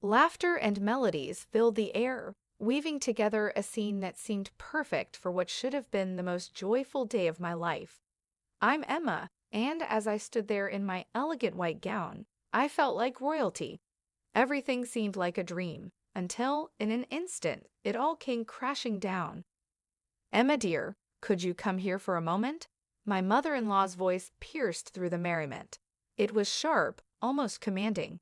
Laughter and melodies filled the air, weaving together a scene that seemed perfect for what should have been the most joyful day of my life. I'm Emma, and as I stood there in my elegant white gown, I felt like royalty. Everything seemed like a dream, until, in an instant, it all came crashing down. Emma dear, could you come here for a moment? My mother-in-law's voice pierced through the merriment. It was sharp, almost commanding.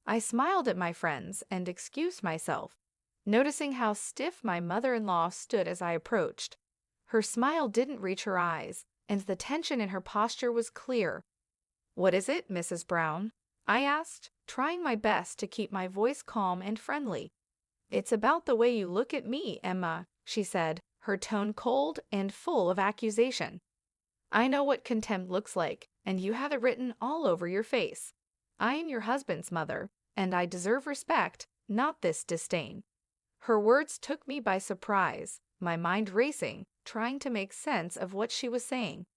I smiled at my friends and excused myself, noticing how stiff my mother-in-law stood as I approached. Her smile didn't reach her eyes, and the tension in her posture was clear. "What is it, Mrs. Brown?" I asked, trying my best to keep my voice calm and friendly. "It's about the way you look at me, Emma," she said, her tone cold and full of accusation. "I know what contempt looks like, and you have it written all over your face. I am your husband's mother, and I deserve respect, not this disdain." Her words took me by surprise, my mind racing, trying to make sense of what she was saying.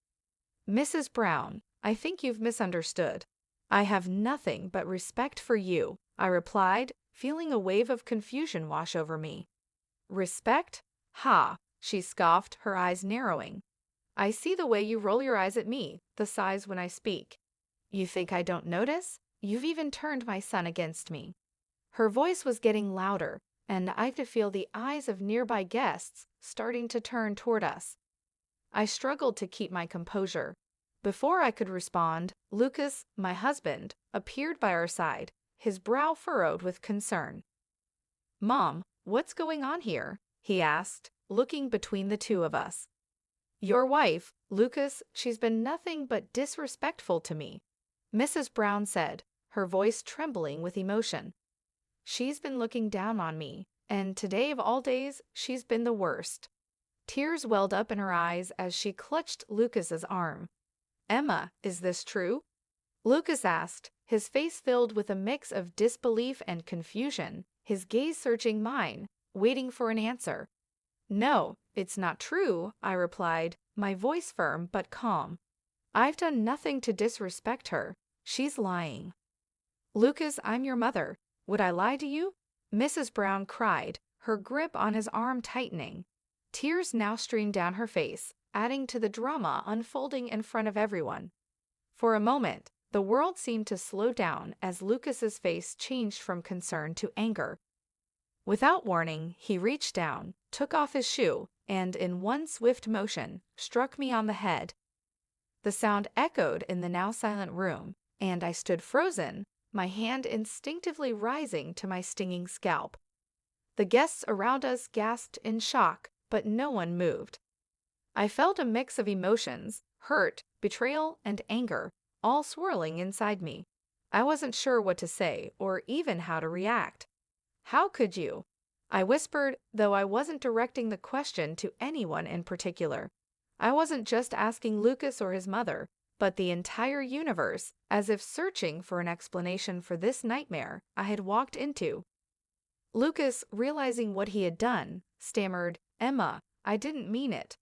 "Mrs. Brown, I think you've misunderstood. I have nothing but respect for you," I replied, feeling a wave of confusion wash over me. "Respect? Ha!" she scoffed, her eyes narrowing. "I see the way you roll your eyes at me, the sighs when I speak. You think I don't notice? You've even turned my son against me." Her voice was getting louder, and I could feel the eyes of nearby guests starting to turn toward us. I struggled to keep my composure. Before I could respond, Lucas, my husband, appeared by our side, his brow furrowed with concern. "Mom, what's going on here?" he asked, looking between the two of us. "Your wife, Lucas, she's been nothing but disrespectful to me," Mrs. Brown said, her voice trembling with emotion. "She's been looking down on me, and today of all days, she's been the worst." Tears welled up in her eyes as she clutched Lucas's arm. "Emma, is this true?" Lucas asked, his face filled with a mix of disbelief and confusion, his gaze searching mine, waiting for an answer. "No, it's not true," I replied, my voice firm but calm. "I've done nothing to disrespect her. She's lying." "Lucas, I'm your mother. Would I lie to you?" Mrs. Brown cried, her grip on his arm tightening. Tears now streamed down her face, adding to the drama unfolding in front of everyone. For a moment, the world seemed to slow down as Lucas's face changed from concern to anger. Without warning, he reached down, took off his shoe, and in one swift motion, struck me on the head. The sound echoed in the now silent room, and I stood frozen, my hand instinctively rising to my stinging scalp. The guests around us gasped in shock, but no one moved. I felt a mix of emotions, hurt, betrayal, and anger, all swirling inside me. I wasn't sure what to say or even how to react. "How could you?" I whispered, though I wasn't directing the question to anyone in particular. I wasn't just asking Lucas or his mother, but the entire universe, as if searching for an explanation for this nightmare I had walked into. Lucas, realizing what he had done, stammered, "Emma, I didn't mean it.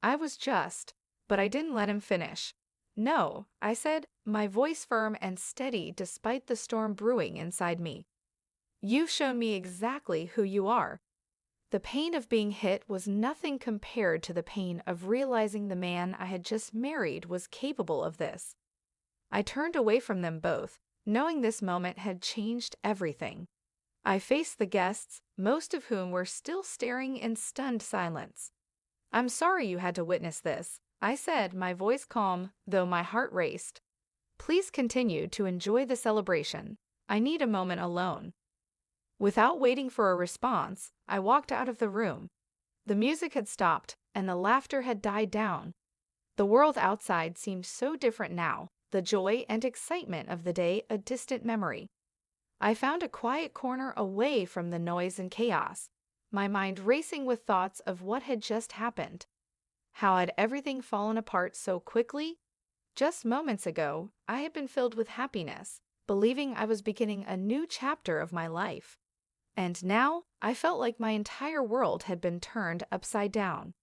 I was just," but I didn't let him finish. "No," I said, my voice firm and steady despite the storm brewing inside me. "You've shown me exactly who you are." The pain of being hit was nothing compared to the pain of realizing the man I had just married was capable of this. I turned away from them both, knowing this moment had changed everything. I faced the guests, most of whom were still staring in stunned silence. "I'm sorry you had to witness this," I said, my voice calm, though my heart raced. "Please continue to enjoy the celebration. I need a moment alone." Without waiting for a response, I walked out of the room. The music had stopped, and the laughter had died down. The world outside seemed so different now, the joy and excitement of the day a distant memory. I found a quiet corner away from the noise and chaos, my mind racing with thoughts of what had just happened. How had everything fallen apart so quickly? Just moments ago, I had been filled with happiness, believing I was beginning a new chapter of my life. And now, I felt like my entire world had been turned upside down.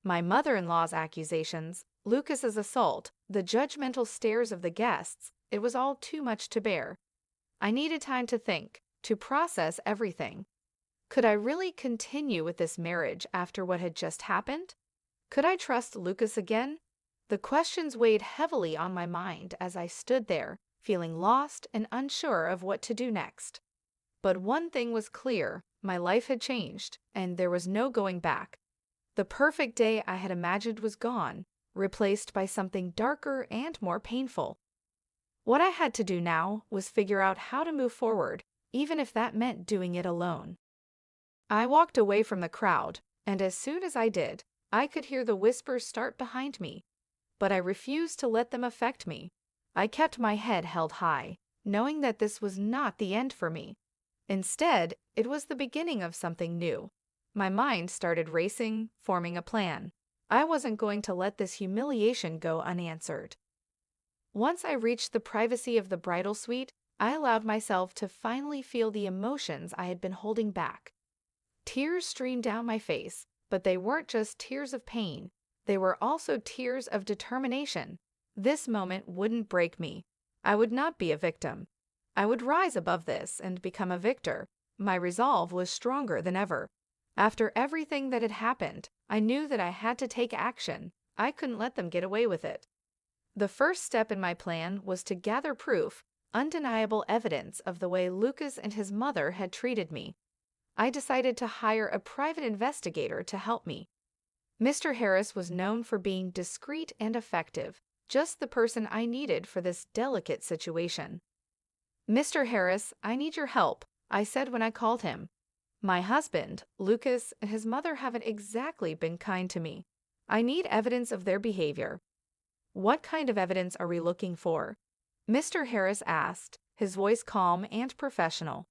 My mother-in-law's accusations, Lucas's assault, the judgmental stares of the guests, it was all too much to bear. I needed time to think, to process everything. Could I really continue with this marriage after what had just happened? Could I trust Lucas again? The questions weighed heavily on my mind as I stood there, feeling lost and unsure of what to do next. But one thing was clear: my life had changed, and there was no going back. The perfect day I had imagined was gone, replaced by something darker and more painful. What I had to do now was figure out how to move forward, even if that meant doing it alone. I walked away from the crowd, and as soon as I did, I could hear the whispers start behind me. But I refused to let them affect me. I kept my head held high, knowing that this was not the end for me. Instead, it was the beginning of something new. My mind started racing, forming a plan. I wasn't going to let this humiliation go unanswered. Once I reached the privacy of the bridal suite, I allowed myself to finally feel the emotions I had been holding back. Tears streamed down my face, but they weren't just tears of pain. They were also tears of determination. This moment wouldn't break me. I would not be a victim. I would rise above this and become a victor. My resolve was stronger than ever. After everything that had happened, I knew that I had to take action. I couldn't let them get away with it. The first step in my plan was to gather proof, undeniable evidence of the way Lucas and his mother had treated me. I decided to hire a private investigator to help me. Mr. Harris was known for being discreet and effective, just the person I needed for this delicate situation. "Mr. Harris, I need your help," I said when I called him. "My husband, Lucas, and his mother haven't exactly been kind to me. I need evidence of their behavior." "What kind of evidence are we looking for?" Mr. Harris asked, his voice calm and professional.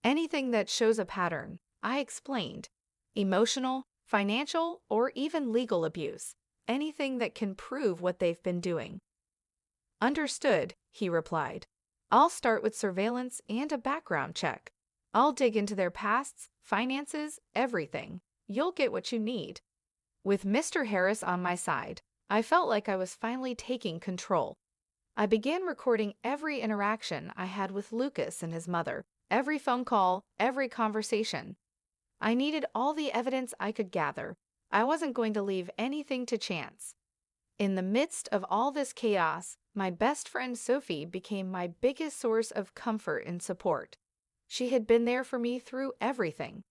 "Anything that shows a pattern," I explained. "Emotional, financial, or even legal abuse. Anything that can prove what they've been doing." "Understood," he replied. "I'll start with surveillance and a background check. I'll dig into their pasts, finances, everything. You'll get what you need." With Mr. Harris on my side, I felt like I was finally taking control. I began recording every interaction I had with Lucas and his mother, every phone call, every conversation. I needed all the evidence I could gather. I wasn't going to leave anything to chance. In the midst of all this chaos, my best friend Sophie became my biggest source of comfort and support. She had been there for me through everything.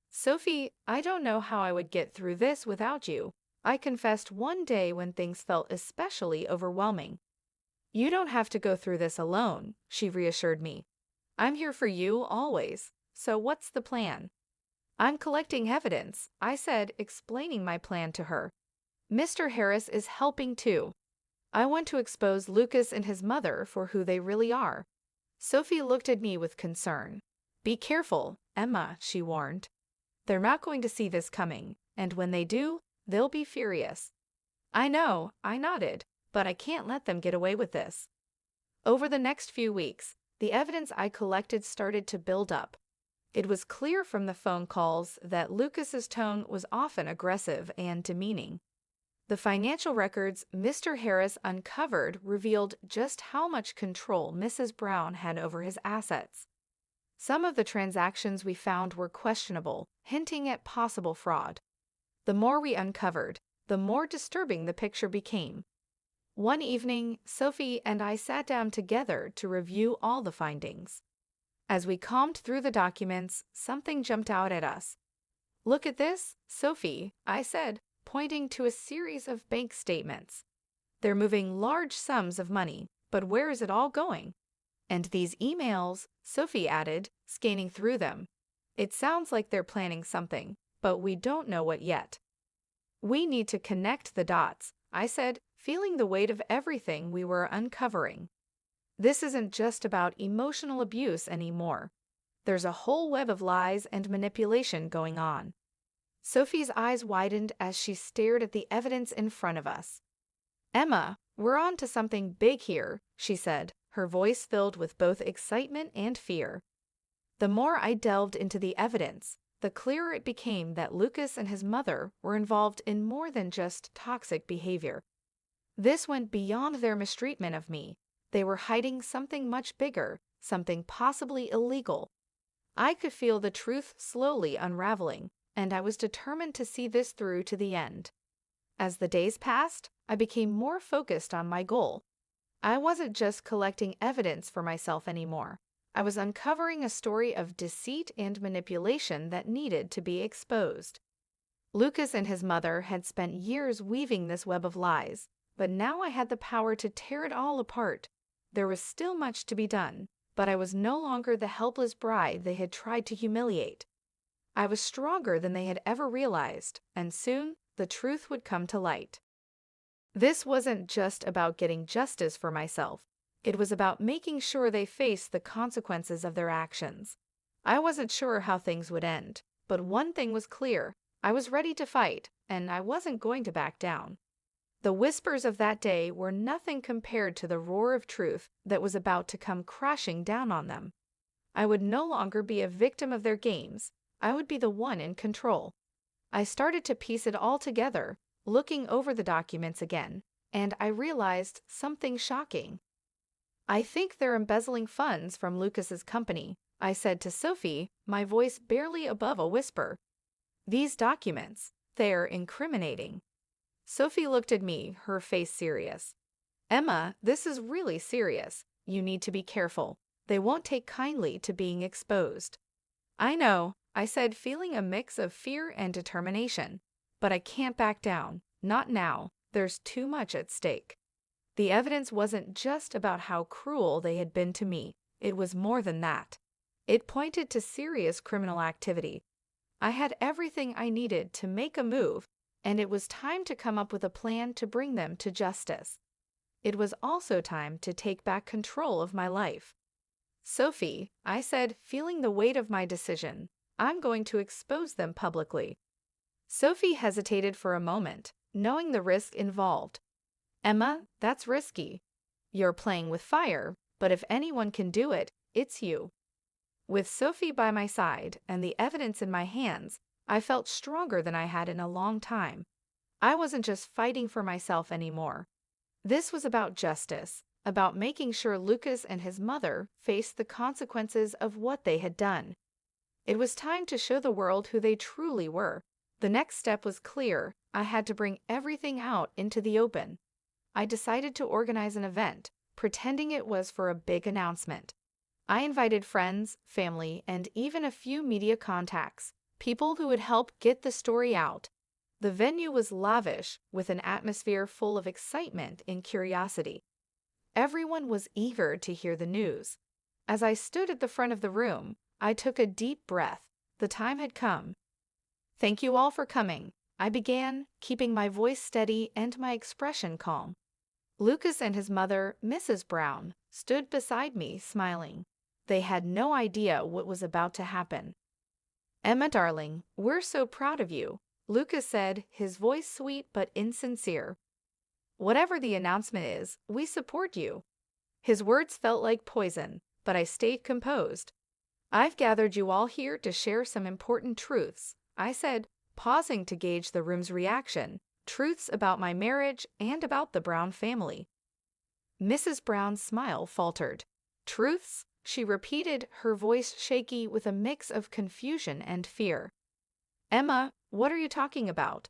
"Sophie, I don't know how I would get through this without you," I confessed one day when things felt especially overwhelming. "You don't have to go through this alone," she reassured me. "I'm here for you always. So what's the plan?" "I'm collecting evidence," I said, explaining my plan to her. "Mr. Harris is helping too. I want to expose Lucas and his mother for who they really are." Sophie looked at me with concern. "Be careful, Emma," she warned. "They're not going to see this coming, and when they do, they'll be furious." "I know," I nodded, "but I can't let them get away with this." Over the next few weeks, the evidence I collected started to build up. It was clear from the phone calls that Lucas's tone was often aggressive and demeaning. The financial records Mr. Harris uncovered revealed just how much control Mrs. Brown had over his assets. Some of the transactions we found were questionable, hinting at possible fraud. The more we uncovered, the more disturbing the picture became. One evening, Sophie and I sat down together to review all the findings. As we combed through the documents, something jumped out at us. "Look at this, Sophie," I said, pointing to a series of bank statements. "They're moving large sums of money, but where is it all going?" "And these emails," Sophie added, scanning through them. "It sounds like they're planning something, but we don't know what yet." "We need to connect the dots," I said, feeling the weight of everything we were uncovering. "This isn't just about emotional abuse anymore. There's a whole web of lies and manipulation going on." Sophie's eyes widened as she stared at the evidence in front of us. "Emma, we're on to something big here," she said, her voice filled with both excitement and fear. The more I delved into the evidence, the clearer it became that Lucas and his mother were involved in more than just toxic behavior. This went beyond their mistreatment of me. They were hiding something much bigger, something possibly illegal. I could feel the truth slowly unraveling, and I was determined to see this through to the end. As the days passed, I became more focused on my goal. I wasn't just collecting evidence for myself anymore. I was uncovering a story of deceit and manipulation that needed to be exposed. Lucas and his mother had spent years weaving this web of lies, but now I had the power to tear it all apart. There was still much to be done, but I was no longer the helpless bride they had tried to humiliate. I was stronger than they had ever realized, and soon the truth would come to light. This wasn't just about getting justice for myself. It was about making sure they faced the consequences of their actions. I wasn't sure how things would end, but one thing was clear. I was ready to fight, and I wasn't going to back down. The whispers of that day were nothing compared to the roar of truth that was about to come crashing down on them. I would no longer be a victim of their games. I would be the one in control. I started to piece it all together, looking over the documents again, and I realized something shocking. "I think they're embezzling funds from Lucas's company," I said to Sophie, my voice barely above a whisper. "These documents, they're incriminating." Sophie looked at me, her face serious. "Emma, this is really serious. You need to be careful. They won't take kindly to being exposed." "I know," I said, feeling a mix of fear and determination. "But I can't back down. Not now. There's too much at stake." The evidence wasn't just about how cruel they had been to me. It was more than that. It pointed to serious criminal activity. I had everything I needed to make a move, and it was time to come up with a plan to bring them to justice. It was also time to take back control of my life. "Sophie," I said, feeling the weight of my decision, "I'm going to expose them publicly." Sophie hesitated for a moment, knowing the risk involved. "Emma, that's risky. You're playing with fire, but if anyone can do it, it's you." With Sophie by my side and the evidence in my hands, I felt stronger than I had in a long time. I wasn't just fighting for myself anymore. This was about justice, about making sure Lucas and his mother faced the consequences of what they had done. It was time to show the world who they truly were. The next step was clear. I had to bring everything out into the open. I decided to organize an event, pretending it was for a big announcement. I invited friends, family, and even a few media contacts, people who would help get the story out. The venue was lavish, with an atmosphere full of excitement and curiosity. Everyone was eager to hear the news. As I stood at the front of the room, I took a deep breath. The time had come. "Thank you all for coming," I began, keeping my voice steady and my expression calm. Lucas and his mother, Mrs. Brown, stood beside me, smiling. They had no idea what was about to happen. "Emma, darling, we're so proud of you," Lucas said, his voice sweet but insincere. "Whatever the announcement is, we support you." His words felt like poison, but I stayed composed. "I've gathered you all here to share some important truths," I said, pausing to gauge the room's reaction. "Truths about my marriage and about the Brown family." Mrs. Brown's smile faltered. "Truths?" she repeated, her voice shaky with a mix of confusion and fear. "Emma, what are you talking about?"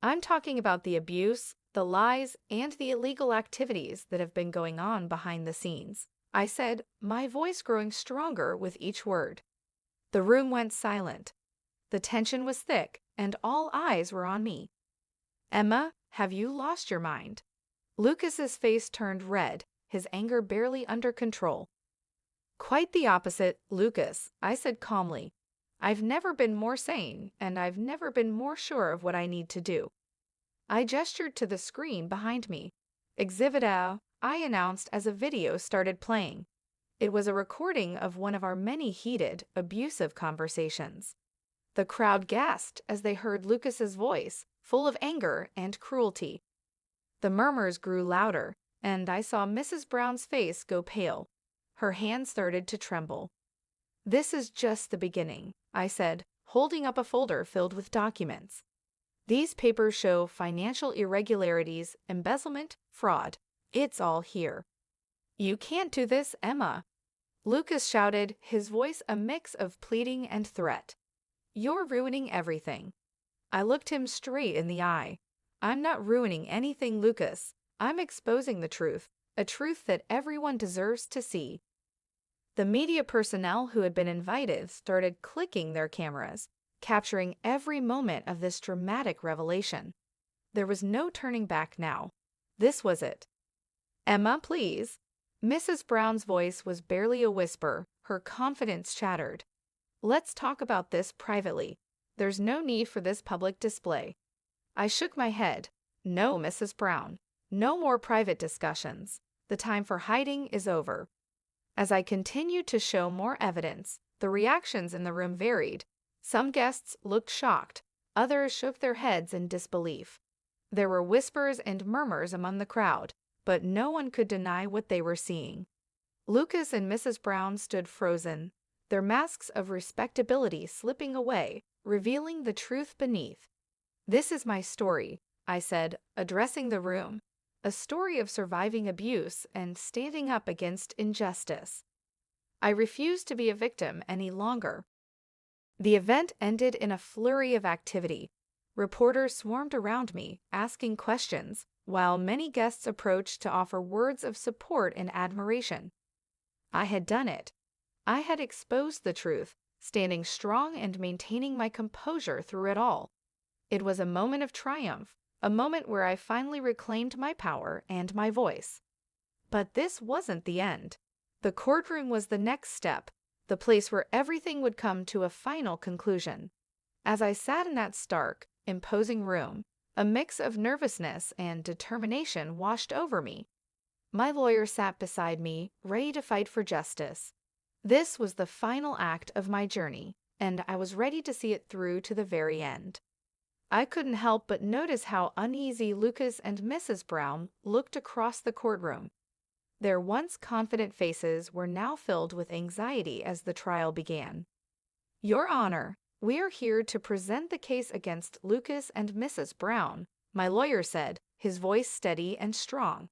"I'm talking about the abuse, the lies, and the illegal activities that have been going on behind the scenes," I said, my voice growing stronger with each word. The room went silent. The tension was thick, and all eyes were on me. "Emma, have you lost your mind?" Lucas's face turned red, his anger barely under control. "Quite the opposite, Lucas," I said calmly. "I've never been more sane, and I've never been more sure of what I need to do." I gestured to the screen behind me. "Exhibit A," I announced as a video started playing. It was a recording of one of our many heated, abusive conversations. The crowd gasped as they heard Lucas's voice, full of anger and cruelty. The murmurs grew louder, and I saw Mrs. Brown's face go pale. Her hands started to tremble. "This is just the beginning," I said, holding up a folder filled with documents. "These papers show financial irregularities, embezzlement, fraud. It's all here." "You can't do this, Emma." Lucas shouted, his voice a mix of pleading and threat. "You're ruining everything." I looked him straight in the eye. "I'm not ruining anything, Lucas. I'm exposing the truth, a truth that everyone deserves to see." The media personnel who had been invited started clicking their cameras, capturing every moment of this dramatic revelation. There was no turning back now. This was it. "Emma, please." Mrs. Brown's voice was barely a whisper, her confidence shattered. "Let's talk about this privately. There's no need for this public display." I shook my head. "No, Mrs. Brown. No more private discussions. The time for hiding is over." As I continued to show more evidence, the reactions in the room varied. Some guests looked shocked, others shook their heads in disbelief. There were whispers and murmurs among the crowd, but no one could deny what they were seeing. Lucas and Mrs. Brown stood frozen, their masks of respectability slipping away, revealing the truth beneath. "This is my story," I said, addressing the room. "A story of surviving abuse and standing up against injustice. I refuse to be a victim any longer." The event ended in a flurry of activity. Reporters swarmed around me, asking questions, while many guests approached to offer words of support and admiration. I had done it. I had exposed the truth, standing strong and maintaining my composure through it all. It was a moment of triumph, a moment where I finally reclaimed my power and my voice. But this wasn't the end. The courtroom was the next step, the place where everything would come to a final conclusion. As I sat in that stark, imposing room, a mix of nervousness and determination washed over me. My lawyer sat beside me, ready to fight for justice. This was the final act of my journey, and I was ready to see it through to the very end. I couldn't help but notice how uneasy Lucas and Mrs. Brown looked across the courtroom. Their once confident faces were now filled with anxiety as the trial began. "Your Honor, we are here to present the case against Lucas and Mrs. Brown," my lawyer said, his voice steady and strong.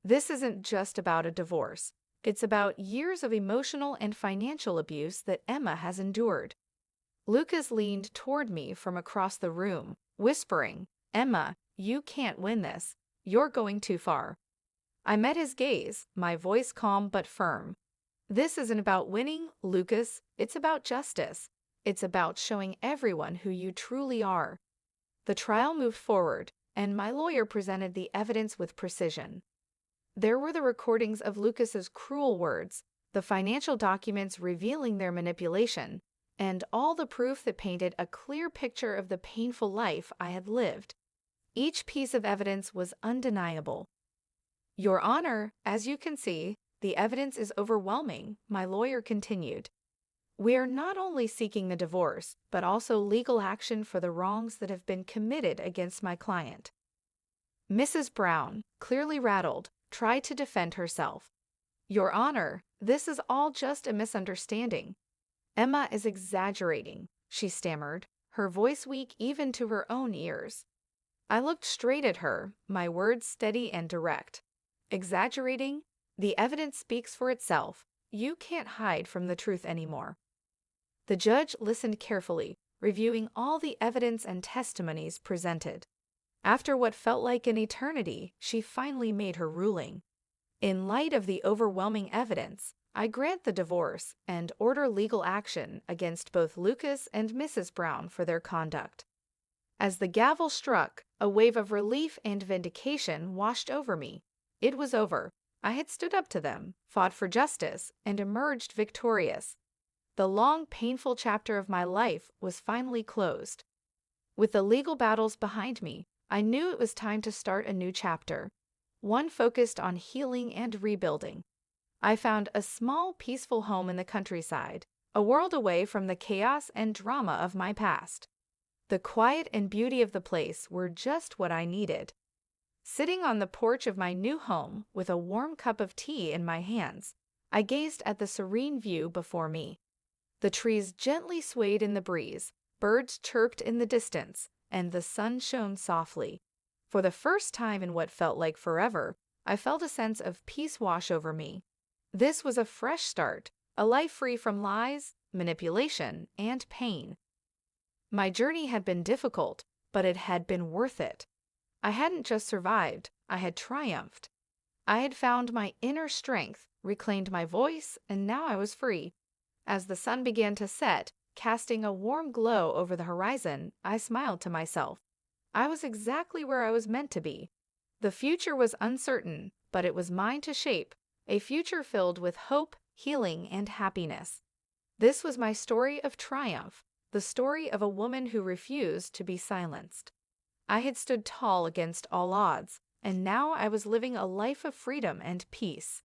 "This isn't just about a divorce. It's about years of emotional and financial abuse that Emma has endured." Lucas leaned toward me from across the room, whispering, "Emma, you can't win this. You're going too far." I met his gaze, my voice calm but firm. "This isn't about winning, Lucas. It's about justice. It's about showing everyone who you truly are." The trial moved forward, and my lawyer presented the evidence with precision. There were the recordings of Lucas's cruel words, the financial documents revealing their manipulation, and all the proof that painted a clear picture of the painful life I had lived. Each piece of evidence was undeniable. "Your Honor, as you can see, the evidence is overwhelming," my lawyer continued. "We are not only seeking the divorce, but also legal action for the wrongs that have been committed against my client." Mrs. Brown, clearly rattled, tried to defend herself. "Your Honor, this is all just a misunderstanding. Emma is exaggerating," she stammered, her voice weak even to her own ears. I looked straight at her, my words steady and direct. "Exaggerating? The evidence speaks for itself. You can't hide from the truth anymore." The judge listened carefully, reviewing all the evidence and testimonies presented. After what felt like an eternity, she finally made her ruling. "In light of the overwhelming evidence, I grant the divorce and order legal action against both Lucas and Mrs. Brown for their conduct." As the gavel struck, a wave of relief and vindication washed over me. It was over. I had stood up to them, fought for justice, and emerged victorious. The long, painful chapter of my life was finally closed. With the legal battles behind me, I knew it was time to start a new chapter, one focused on healing and rebuilding. I found a small, peaceful home in the countryside, a world away from the chaos and drama of my past. The quiet and beauty of the place were just what I needed. Sitting on the porch of my new home with a warm cup of tea in my hands, I gazed at the serene view before me. The trees gently swayed in the breeze, birds chirped in the distance, and the sun shone softly. For the first time in what felt like forever, I felt a sense of peace wash over me. This was a fresh start, a life free from lies, manipulation, and pain. My journey had been difficult, but it had been worth it. I hadn't just survived, I had triumphed. I had found my inner strength, reclaimed my voice, and now I was free. As the sun began to set, casting a warm glow over the horizon, I smiled to myself. I was exactly where I was meant to be. The future was uncertain, but it was mine to shape, a future filled with hope, healing, and happiness. This was my story of triumph, the story of a woman who refused to be silenced. I had stood tall against all odds, and now I was living a life of freedom and peace.